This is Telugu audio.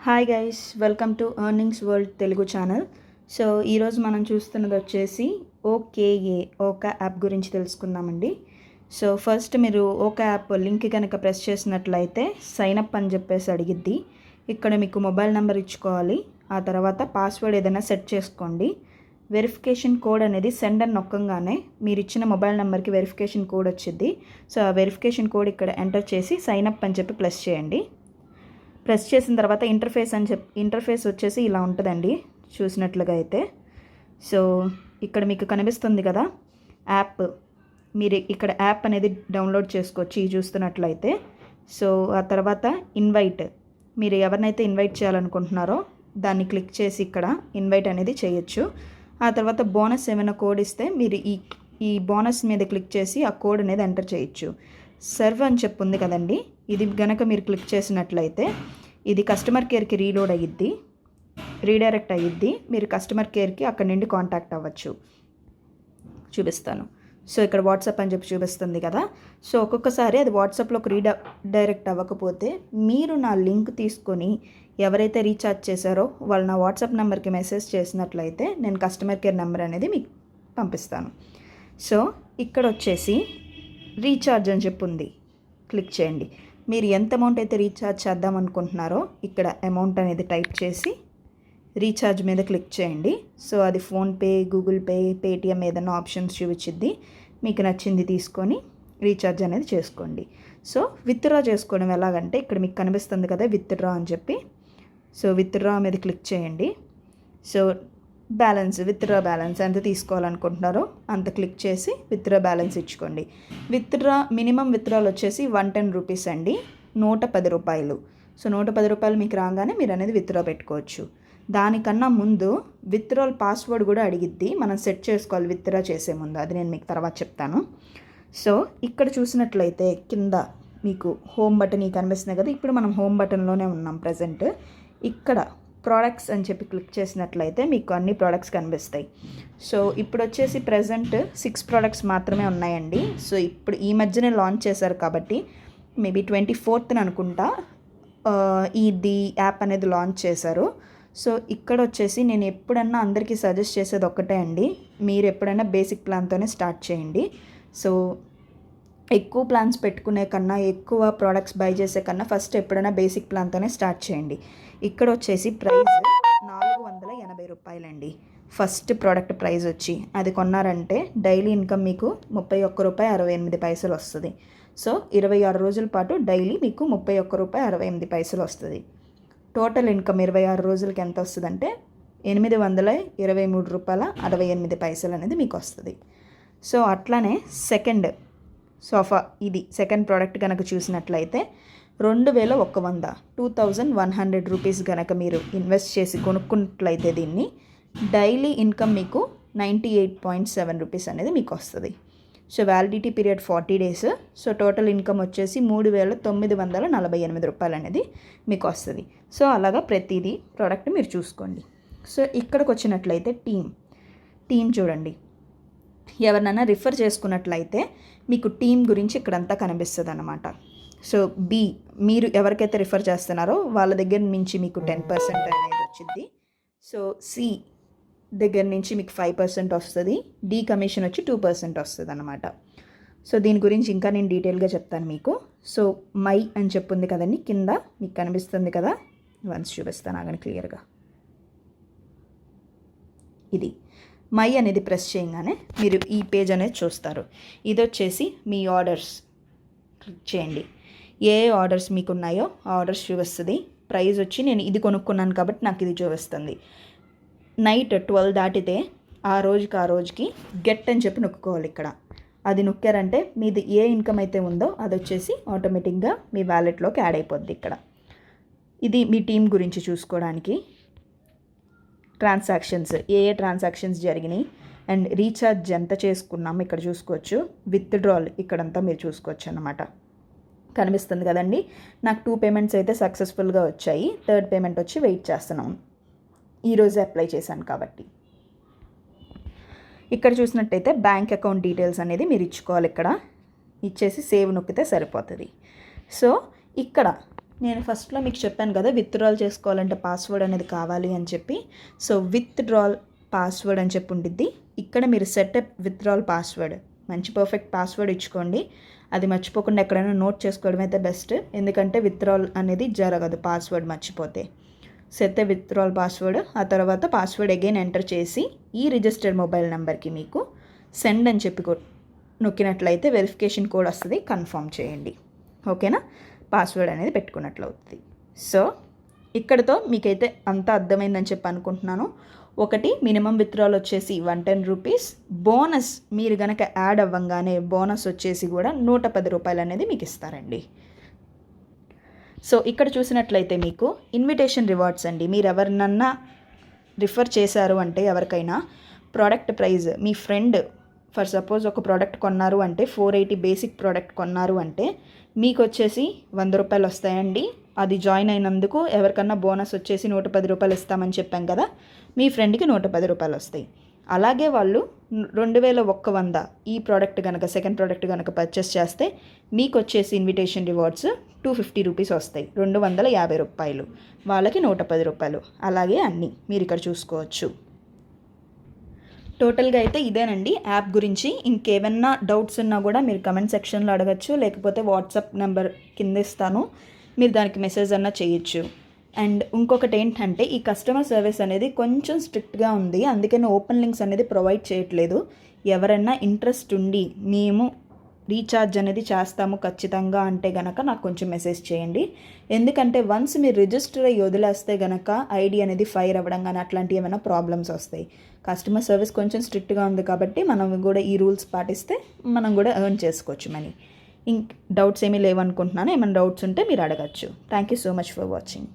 Hi guys, welcome to earnings world Telugu channel. So ఈరోజు మనం చూస్తున్నది వచ్చేసి ఓకేఏ ఓకా యాప్ గురించి తెలుసుకుందామండి. సో ఫస్ట్ మీరు ఓకా యాప్ లింక్ కనుక ప్రెస్ చేసినట్లయితే సైన్ అప్ అని చెప్పేసి అడిగిద్ది. ఇక్కడ మీకు మొబైల్ నెంబర్ ఇచ్చుకోవాలి. ఆ తర్వాత పాస్వర్డ్ ఏదైనా సెట్ చేసుకోండి. వెరిఫికేషన్ కోడ్ అనేది సెండ్ అని నొక్కంగానే మీరు ఇచ్చిన మొబైల్ నెంబర్కి వెరిఫికేషన్ కోడ్ వచ్చింది. సో ఆ వెరిఫికేషన్ కోడ్ ఇక్కడ ఎంటర్ చేసి సైన్ అప్ అని చెప్పి ప్రెస్ చేయండి. ప్రెస్ చేసిన తర్వాత ఇంటర్ఫేస్ వచ్చేసి ఇలా ఉంటుందండి చూసినట్లుగా అయితే. సో ఇక్కడ మీకు కనిపిస్తుంది కదా యాప్, మీరు ఇక్కడ యాప్ అనేది డౌన్లోడ్ చేసుకోవచ్చు ఈ చూస్తున్నట్లయితే. సో ఆ తర్వాత మీరు ఎవరినైతే ఇన్వైట్ చేయాలనుకుంటున్నారో దాన్ని క్లిక్ చేసి ఇక్కడ ఇన్వైట్ అనేది చేయొచ్చు. ఆ తర్వాత బోనస్ ఏమైనా కోడ్ ఇస్తే మీరు ఈ బోనస్ మీద క్లిక్ చేసి ఆ కోడ్ అనేది ఎంటర్ చేయొచ్చు. సర్వ్ అని చెప్పి ఉంది కదండి, ఇది గనక మీరు క్లిక్ చేసినట్లయితే ఇది కస్టమర్ కేర్కి రీడైరెక్ట్ అయ్యిద్ది. మీరు కస్టమర్ కేర్కి అక్కడి నుండి కాంటాక్ట్ అవ్వచ్చు. చూపిస్తాను. సో ఇక్కడ వాట్సాప్ అని చెప్పి చూపిస్తుంది కదా. సో ఒక్కొక్కసారి అది వాట్సాప్లోకి రీడైరెక్ట్ అవ్వకపోతే మీరు నా లింక్ తీసుకొని ఎవరైతే రీఛార్జ్ చేశారో వాళ్ళు నా వాట్సాప్ నెంబర్కి మెసేజ్ చేసినట్లయితే నేను కస్టమర్ కేర్ నెంబర్ అనేది మీకు పంపిస్తాను. సో ఇక్కడ వచ్చేసి రీఛార్జ్ అని చెప్పి ఉంది, క్లిక్ చేయండి. మీరు ఎంత అమౌంట్ అయితే రీఛార్జ్ చేద్దాం అనుకుంటున్నారో ఇక్కడ అమౌంట్ అనేది టైప్ చేసి రీఛార్జ్ మీద క్లిక్ చేయండి. సో అది ఫోన్పే, గూగుల్ పే, పేటిఎం ఏదైనా ఆప్షన్స్ చూపించిద్ది. మీకు నచ్చింది తీసుకొని రీఛార్జ్ అనేది చేసుకోండి. సో విత్డ్రా చేసుకోవడం ఎలాగంటే ఇక్కడ మీకు కనిపిస్తుంది కదా విత్డ్రా అని చెప్పి. సో విత్డ్రా మీద క్లిక్ చేయండి. సో విత్డ్రా బ్యాలెన్స్ ఎంత తీసుకోవాలనుకుంటున్నారో అంత క్లిక్ చేసి విత్డ్రా బ్యాలెన్స్ ఇచ్చుకోండి. మినిమం విత్డ్రాల్ వచ్చేసి 110 రూపీస్ అండి, 110 రూపాయలు. సో 110 రూపాయలు మీకు రాగానే మీరు అనేది విత్డ్రా పెట్టుకోవచ్చు. దానికన్నా ముందు విత్డ్రాల్ పాస్వర్డ్ కూడా అడిగిద్ది, మనం సెట్ చేసుకోవాలి విత్డ్రా చేసే ముందు. అది నేను మీకు తర్వాత చెప్తాను. సో ఇక్కడ చూసినట్లయితే కింద మీకు హోమ్ బటన్ కనిపిస్తుంది కదా. ఇప్పుడు మనం హోమ్ బటన్లోనే ఉన్నాం ప్రజెంట్. ఇక్కడ ప్రోడక్ట్స్ అని చెప్పి క్లిక్ చేసినట్లయితే మీకు అన్ని ప్రోడక్ట్స్ కనిపిస్తాయి. సో ఇప్పుడు వచ్చేసి ప్రజెంట్ 6 ప్రోడక్ట్స్ మాత్రమే ఉన్నాయండి. సో ఇప్పుడు ఈ మధ్యనే లాంచ్ చేశారు కాబట్టి మేబీ 24th అనుకుంటా ఇది యాప్ అనేది లాంచ్ చేశారు. సో ఇక్కడ వచ్చేసి నేను ఎప్పుడన్నా అందరికీ సజెస్ట్ చేసేది ఒక్కటే అండి, మీరు ఎప్పుడైనా బేసిక్ ప్లాన్తోనే స్టార్ట్ చేయండి. సో ఎక్కువ ప్లాన్స్ పెట్టుకునే కన్నా, ఎక్కువ ప్రోడక్ట్స్ బై చేసే కన్నా ఫస్ట్ ఎప్పుడైనా బేసిక్ ప్లాన్తోనే స్టార్ట్ చేయండి. ఇక్కడ వచ్చేసి ప్రైస్ 480 రూపాయలండి. ఫస్ట్ ప్రోడక్ట్ ప్రైస్ వచ్చి అది కొన్నారంటే డైలీ ఇన్కమ్ మీకు 31 రూపాయి 68 పైసలు వస్తుంది. సో 26 రోజుల పాటు డైలీ మీకు 31 రూపాయి 68 పైసలు వస్తుంది. టోటల్ ఇన్కమ్ 26 రోజులకి ఎంత వస్తుందంటే 823 రూపాయల 68 పైసలు అనేది మీకు వస్తుంది. సో అట్లానే సెకండ్ సోఫా, ఇది సెకండ్ ప్రోడక్ట్ కనుక చూసినట్లయితే 2100 రూపీస్ కనుక మీరు ఇన్వెస్ట్ చేసి కొనుక్కున్నట్లయితే దీన్ని డైలీ ఇన్కమ్ మీకు 98.7 రూపీస్ అనేది మీకు వస్తుంది. So validity period 40 days. So total income వచ్చేసి 3948 రూపాయలు అనేది మీకు వస్తుంది. సో అలాగా ప్రతిదీ ప్రోడక్ట్ మీరు చూసుకోండి. సో ఇక్కడికి వచ్చినట్లయితే టీమ్ చూడండి, ఎవరినైనా రిఫర్ చేసుకున్నట్లయితే మీకు టీం గురించి ఇక్కడంతా కనిపిస్తుంది అన్నమాట. సో మీరు ఎవరికైతే రిఫర్ చేస్తున్నారో వాళ్ళ దగ్గర నుంచి మీకు 10% అనేది వచ్చింది. సో సి దగ్గర నుంచి మీకు 5% వస్తుంది. డి కమిషన్ వచ్చి 2% వస్తుంది అన్నమాట. సో దీని గురించి ఇంకా నేను డీటెయిల్గా చెప్తాను మీకు. సో మై అని చెప్పుంది కదండి కింద మీకు కనిపిస్తుంది కదా, వన్స్ చూపిస్తాను ఆగని క్లియర్గా. ఇది మై అనేది ప్రెస్ చేయగానే మీరు ఈ పేజ్ అనేది చూస్తారు. ఇది వచ్చేసి మీ ఆర్డర్స్, క్లిక్ చేయండి. ఏ ఆర్డర్స్ మీకు ఉన్నాయో ఆ ఆర్డర్స్ చూపిస్తుంది. ప్రైస్ వచ్చి నేను ఇది కొనుక్కున్నాను కాబట్టి నాకు ఇది చూపిస్తుంది. నైట్ 12 దాటితే ఆ రోజుకి గెట్ అని చెప్పి నొక్కుకోవాలి. ఇక్కడ అది నొక్కారంటే మీది ఏ ఇన్కమ్ అయితే ఉందో అది వచ్చేసి ఆటోమేటిక్గా మీ వ్యాలెట్లోకి యాడ్ అయిపోద్ది. ఇక్కడ ఇది మీ టీం గురించి చూసుకోవడానికి. ట్రాన్సాక్షన్స్, ఏ ట్రాన్సాక్షన్స్ జరిగినాయి అండ్ రీఛార్జ్ ఎంత చేసుకున్నాము ఇక్కడ చూసుకోవచ్చు. విత్డ్రాల్ ఇక్కడంతా మీరు చూసుకోవచ్చు అన్నమాట. కనిపిస్తుంది కదండి. నాకు 2 పేమెంట్స్ అయితే సక్సెస్ఫుల్గా వచ్చాయి. 3rd పేమెంట్ వచ్చి వెయిట్ చేస్తున్నాను, ఈరోజు అప్లై చేశాను కాబట్టి. ఇక్కడ చూసినట్టయితే బ్యాంక్ అకౌంట్ డీటెయిల్స్ అనేది మీరు ఇచ్చుకోవాలి. ఇక్కడ ఇచ్చేసి సేవ్ నొక్కితే సరిపోతుంది. సో ఇక్కడ నేను ఫస్ట్లో మీకు చెప్పాను కదా, విత్డ్రాల్ చేసుకోవాలంటే పాస్వర్డ్ అనేది కావాలి అని చెప్పి. సో విత్డ్రాల్ పాస్వర్డ్ అని చెప్పి ఉండిద్ది. ఇక్కడ మీరు సెటప్ విత్డ్రాల్ పాస్వర్డ్, మంచి పర్ఫెక్ట్ పాస్వర్డ్ ఇచ్చుకోండి. అది మర్చిపోకుండా ఎక్కడైనా నోట్ చేసుకోవడం అయితే బెస్ట్, ఎందుకంటే విత్డ్రాల్ అనేది జరగదు పాస్వర్డ్ మర్చిపోతే. సెట్ విత్డ్రాల్ పాస్వర్డ్, ఆ తర్వాత పాస్వర్డ్ అగైన్ ఎంటర్ చేసి ఈ రిజిస్టర్డ్ మొబైల్ నెంబర్కి మీకు సెండ్ అని చెప్పి నొక్కినట్లయితే వెరిఫికేషన్ కోడ్ వస్తుంది, కన్ఫర్మ్ చేయండి. ఓకేనా, పాస్వర్డ్ అనేది పెట్టుకున్నట్లు అవుతుంది. సో ఇక్కడతో మీకైతే అంతా అర్థమైందని చెప్పి అనుకుంటున్నాను. ఒకటి, మినిమం విత్డ్రాల్ వచ్చేసి 110 రూపీస్, బోనస్ మీరు కనుక యాడ్ అవ్వగానే బోనస్ వచ్చేసి కూడా 110 రూపాయలు అనేది మీకు ఇస్తారండి. సో ఇక్కడ చూసినట్లయితే మీకు ఇన్విటేషన్ రివార్డ్స్ అండి. మీరు ఎవరినన్నా రిఫర్ చేశారు అంటే ఎవరికైనా product price, me friend for suppose ఒక ప్రోడక్ట్ కొన్నారు అంటే 480 బేసిక్ ప్రోడక్ట్ కొన్నారు అంటే మీకు వచ్చేసి 100 రూపాయలు వస్తాయండి. అది జాయిన్ అయినందుకు ఎవరికన్నా బోనస్ వచ్చేసి 110 రూపాయలు ఇస్తామని చెప్పాం కదా, మీ ఫ్రెండ్కి 110 రూపాయలు వస్తాయి. అలాగే వాళ్ళు 2100 ఈ ప్రోడక్ట్ కనుక సెకండ్ ప్రోడక్ట్ కనుక పర్చేస్ చేస్తే మీకు వచ్చేసి ఇన్విటేషన్ రివార్డ్స్ 250 రూపీస్ వస్తాయి, 250 రూపాయలు. వాళ్ళకి 110 రూపాయలు. అలాగే అన్నీ మీరు ఇక్కడ చూసుకోవచ్చు. టోటల్గా అయితే ఇదేనండి యాప్ గురించి. ఇంకేమన్నా డౌట్స్ ఉన్నా కూడా మీరు కమెంట్ సెక్షన్లో అడగచ్చు, లేకపోతే వాట్సాప్ నెంబర్ కింద ఇస్తాను, మీరు దానికి మెసేజ్ అన్నా చేయొచ్చు. అండ్ ఇంకొకటి ఏంటంటే ఈ కస్టమర్ సర్వీస్ అనేది కొంచెం స్ట్రిక్ట్గా ఉంది, అందుకని ఓపెన్ లింక్స్ అనేది ప్రొవైడ్ చేయట్లేదు. ఎవరైనా ఇంట్రెస్ట్ ఉండి మేము రీఛార్జ్ అనేది చేస్తాము ఖచ్చితంగా అంటే గనక నాకు కొంచెం మెసేజ్ చేయండి. ఎందుకంటే వన్స్ మీరు రిజిస్టర్ అయ్యి వదిలేస్తే గనక ఐడి అనేది ఫైర్ అవ్వడం కానీ అట్లాంటివి ఏమైనా ప్రాబ్లమ్స్ వస్తాయి. కస్టమర్ సర్వీస్ కొంచెం స్ట్రిక్ట్గా ఉంది కాబట్టి మనం కూడా ఈ రూల్స్ పాటిస్తే మనం కూడా ఎర్న్ చేసుకోవచ్చు మనీ. డౌట్స్ ఏమీ లేవనుకుంటున్నాను. ఏమైనా డౌట్స్ ఉంటే మీరు అడగచ్చు. Thank you so much for watching.